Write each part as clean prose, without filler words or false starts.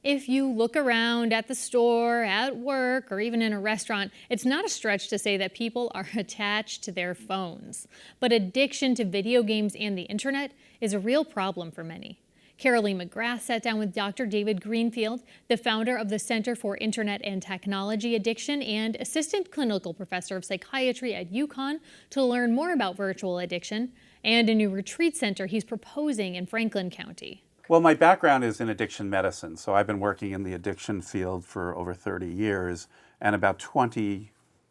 If you look around at the store, at work, or even in a restaurant, it's not a stretch to say that people are attached to their phones. But addiction to video games and the internet is a real problem for many. Carolee McGrath sat down with Dr. David Greenfield, the founder of the Center for Internet and Technology Addiction and assistant clinical professor of psychiatry at UConn, to learn more about virtual addiction and a new retreat center he's proposing in Franklin County. Well, my background is in addiction medicine, so I've been working in the addiction field for over 30 years, and a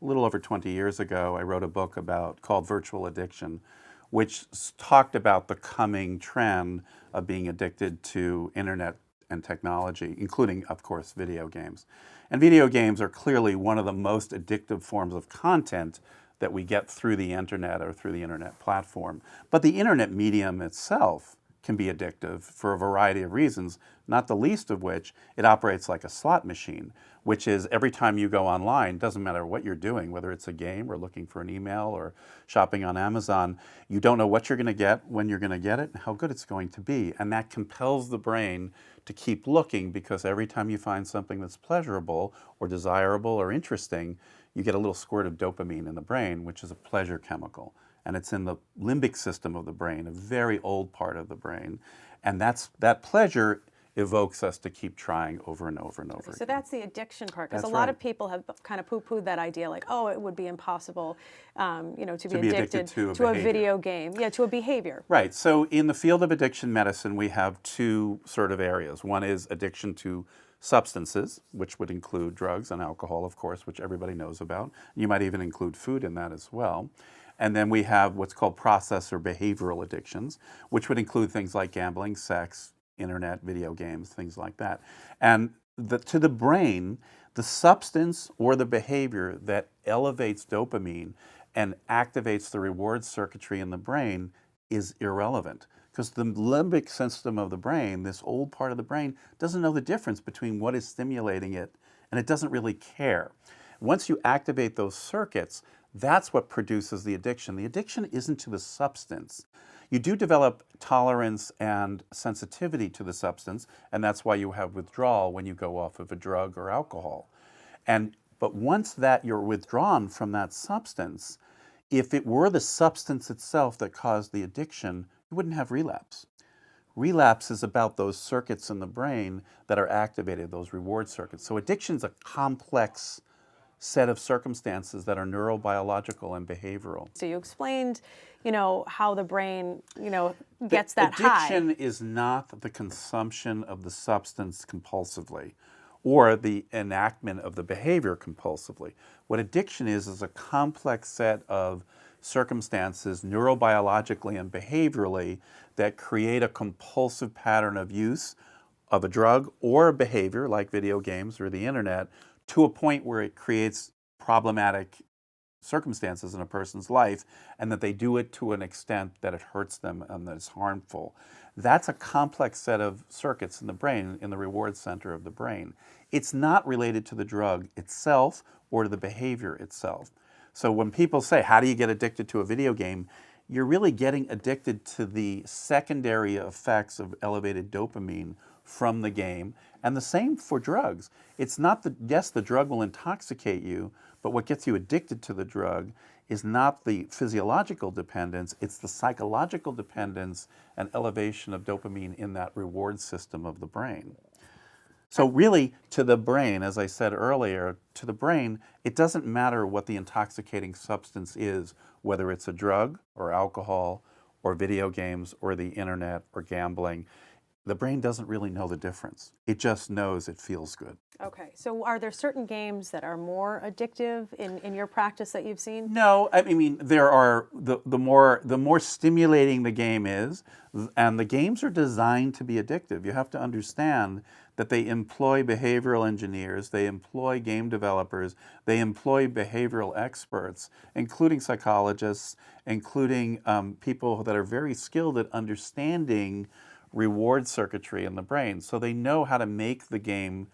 little over 20 years ago, I wrote a book called Virtual Addiction, which talked about the coming trend of being addicted to internet and technology, including, of course, video games. And video games are clearly one of the most addictive forms of content that we get through the internet or through the internet platform. But the internet medium itself can be addictive for a variety of reasons, not the least of which it operates like a slot machine, which is every time you go online, doesn't matter what you're doing, whether it's a game or looking for an email or shopping on Amazon, you don't know what you're going to get, when you're going to get it, and how good it's going to be. And that compels the brain to keep looking, because every time you find something that's pleasurable or desirable or interesting, you get a little squirt of dopamine in the brain, which is a pleasure chemical. And it's in the limbic system of the brain, a very old part of the brain. And that pleasure evokes us to keep trying over and over and over again. So that's the addiction part, because a That's lot right. of people have kind of poo-pooed that idea, like, oh, it would be impossible, to be be addicted addicted to a a behavior. video game, to a behavior. Right. So in the field of addiction medicine, we have two sort of areas. One is addiction to substances, which would include drugs and alcohol, of course, which everybody knows about. You might even include food in that as well. And then we have what's called process or behavioral addictions, which would include things like gambling, sex, internet, video games, things like that. And to the brain, the substance or the behavior that elevates dopamine and activates the reward circuitry in the brain is irrelevant, because the limbic system of the brain, this old part of the brain, doesn't know the difference between what is stimulating it, and it doesn't really care. Once you activate those circuits, that's what produces the addiction. The addiction isn't to the substance. You do develop tolerance and sensitivity to the substance, and that's why you have withdrawal when you go off of a drug or alcohol. But once that you're withdrawn from that substance, if it were the substance itself that caused the addiction, you wouldn't have relapse. Relapse is about those circuits in the brain that are activated, those reward circuits. So addiction is a complex set of circumstances that are neurobiological and behavioral. So you explained, how the brain, gets that high. Addiction is not the consumption of the substance compulsively or the enactment of the behavior compulsively. What addiction is a complex set of circumstances neurobiologically and behaviorally that create a compulsive pattern of use of a drug or a behavior like video games or the internet, to a point where it creates problematic circumstances in a person's life, and that they do it to an extent that it hurts them and that it's harmful. That's a complex set of circuits in the brain, in the reward center of the brain. It's not related to the drug itself or to the behavior itself. So when people say, how do you get addicted to a video game? You're really getting addicted to the secondary effects of elevated dopamine from the game. And the same for drugs. It's not yes, the drug will intoxicate you, but what gets you addicted to the drug is not the physiological dependence, it's the psychological dependence and elevation of dopamine in that reward system of the brain. So really, to the brain, as I said earlier, to the brain, it doesn't matter what the intoxicating substance is, whether it's a drug or alcohol or video games or the internet or gambling. The brain doesn't really know the difference. It just knows it feels good. Okay, so are there certain games that are more addictive in your practice that you've seen? No, I mean, there are, the more stimulating the game is, and the games are designed to be addictive. You have to understand that they employ behavioral engineers, they employ game developers, they employ behavioral experts, including psychologists, including people that are very skilled at understanding reward circuitry in the brain. So they know how to make the game.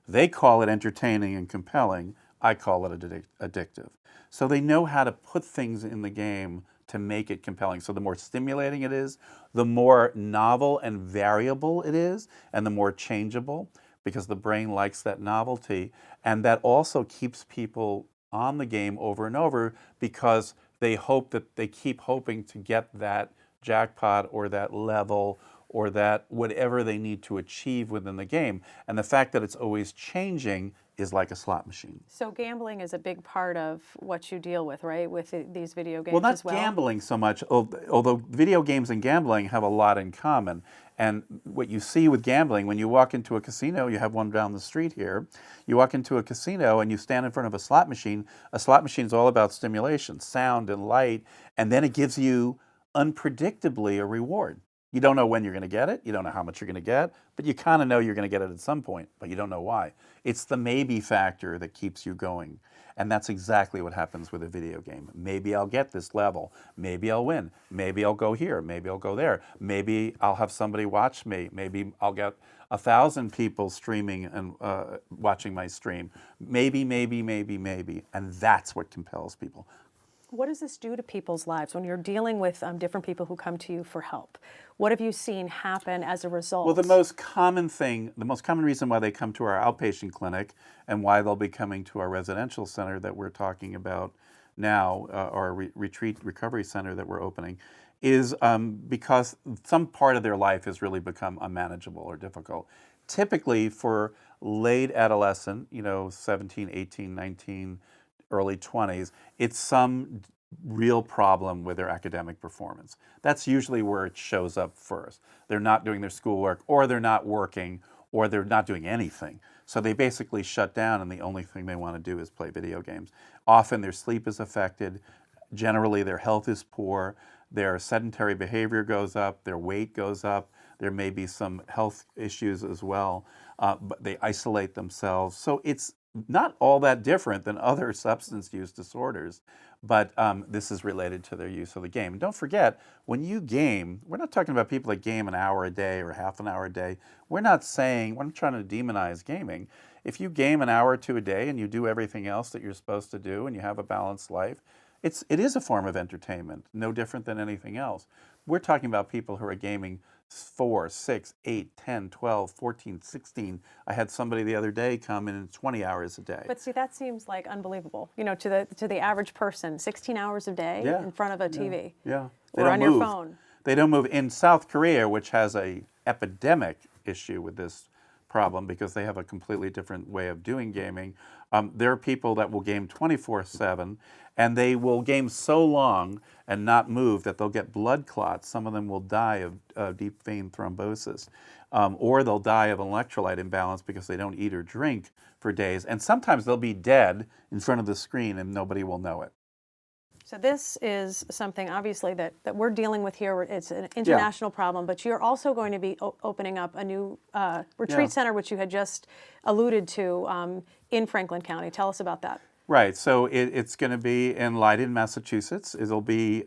They call it entertaining and compelling. I call it addictive. So they know how to put things in the game to make it compelling. So the more stimulating it is, the more novel and variable it is, and the more changeable, because the brain likes that novelty. And that also keeps people on the game over and over because they hope that they keep hoping to get that jackpot or that level or that whatever they need to achieve within the game. And the fact that it's always changing is like a slot machine. So gambling is a big part of what you deal with, right? With these video games Well, not as well? gambling so much, although video games and gambling have a lot in common. And what you see with gambling, when you walk into a casino, you have one down the street here, you walk into a casino and you stand in front of a slot machine is all about stimulation, sound and light, and then it gives you unpredictably a reward. You don't know when you're going to get it, you don't know how much you're going to get, but you kind of know you're going to get it at some point, but you don't know why. It's the maybe factor that keeps you going. And that's exactly what happens with a video game. Maybe I'll get this level. Maybe I'll win. Maybe I'll go here. Maybe I'll go there. Maybe I'll have somebody watch me. Maybe I'll get 1,000 people streaming and watching my stream. Maybe. And that's what compels people. What does this do to people's lives when you're dealing with different people who come to you for help? What have you seen happen as a result? Well, the most common reason why they come to our outpatient clinic and why they'll be coming to our residential center that we're talking about now, our retreat recovery center that we're opening, is because some part of their life has really become unmanageable or difficult. Typically for late adolescent, 17, 18, 19, early 20s, it's some real problem with their academic performance. That's usually where it shows up first. They're not doing their schoolwork, or they're not working, or they're not doing anything. So they basically shut down and the only thing they want to do is play video games. Often their sleep is affected, generally their health is poor, their sedentary behavior goes up, their weight goes up, there may be some health issues as well, but they isolate themselves. So it's not all that different than other substance use disorders, but this is related to their use of the game. And don't forget, when you game, we're not talking about people that game an hour a day or half an hour a day. We're not trying to demonize gaming. If you game an hour or two a day and you do everything else that you're supposed to do and you have a balanced life, it is a form of entertainment, no different than anything else. We're talking about people who are gaming 4, 6, 8, 10, 12, 14, 16. I had somebody the other day come in 20 hours a day. But see, that seems like unbelievable. To the average person, 16 hours a day in front of a TV. Yeah. Or on your phone. They don't move. In South Korea, which has a epidemic issue with this problem because they have a completely different way of doing gaming, there are people that will game 24/7, and they will game so long and not move that they'll get blood clots. Some of them will die of deep vein thrombosis, or they'll die of electrolyte imbalance because they don't eat or drink for days. And sometimes they'll be dead in front of the screen and nobody will know it. So this is something, obviously, that we're dealing with here. It's an international problem, but you're also going to be opening up a new retreat center, which you had just alluded to, in Franklin County. Tell us about that. Right. So it's going to be in Leiden, Massachusetts. It'll be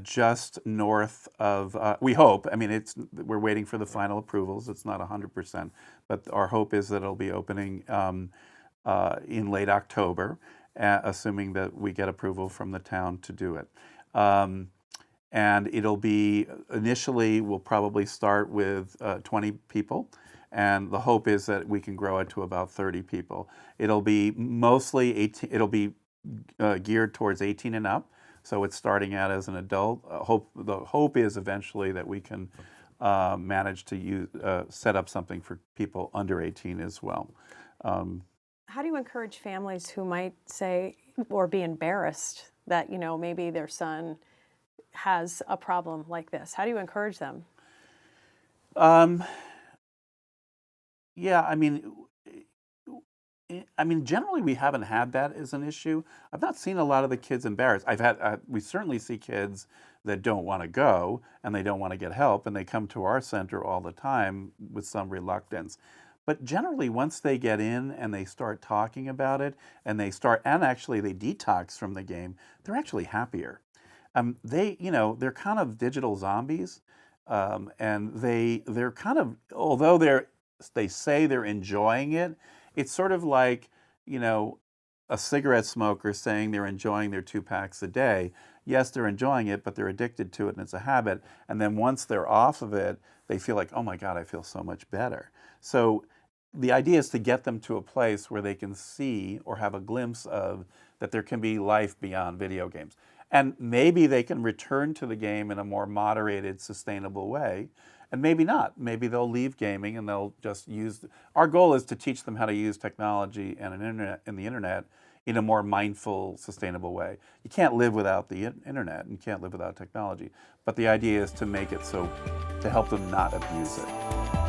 just north of, we hope, we're waiting for the final approvals. It's not 100%, but our hope is that it'll be opening in late October, assuming that we get approval from the town to do it. And it'll be, initially, we'll probably start with 20 people. And the hope is that we can grow it to about 30 people. It'll be mostly 18, it'll be geared towards 18 and up. So it's starting out as an adult. The hope is eventually that we can manage to set up something for people under 18 as well. How do you encourage families who might say or be embarrassed that, maybe their son has a problem like this? How do you encourage them? Yeah, generally we haven't had that as an issue. I've not seen a lot of the kids embarrassed. We certainly see kids that don't want to go and they don't want to get help, and they come to our center all the time with some reluctance. But generally, once they get in and they start talking about it, and actually they detox from the game, they're actually happier. They're kind of digital zombies, and they're kind of, although they say they're enjoying it, it's sort of like, a cigarette smoker saying they're enjoying their 2 packs a day. Yes, they're enjoying it, but they're addicted to it and it's a habit. And then once they're off of it, they feel like, oh my God, I feel so much better. So the idea is to get them to a place where they can see or have a glimpse of that there can be life beyond video games. And maybe they can return to the game in a more moderated, sustainable way, and maybe not. Maybe they'll leave gaming and they'll just use. Our goal is to teach them how to use technology and the internet in a more mindful, sustainable way. You can't live without the internet and you can't live without technology. But the idea is to make it so, to help them not abuse it.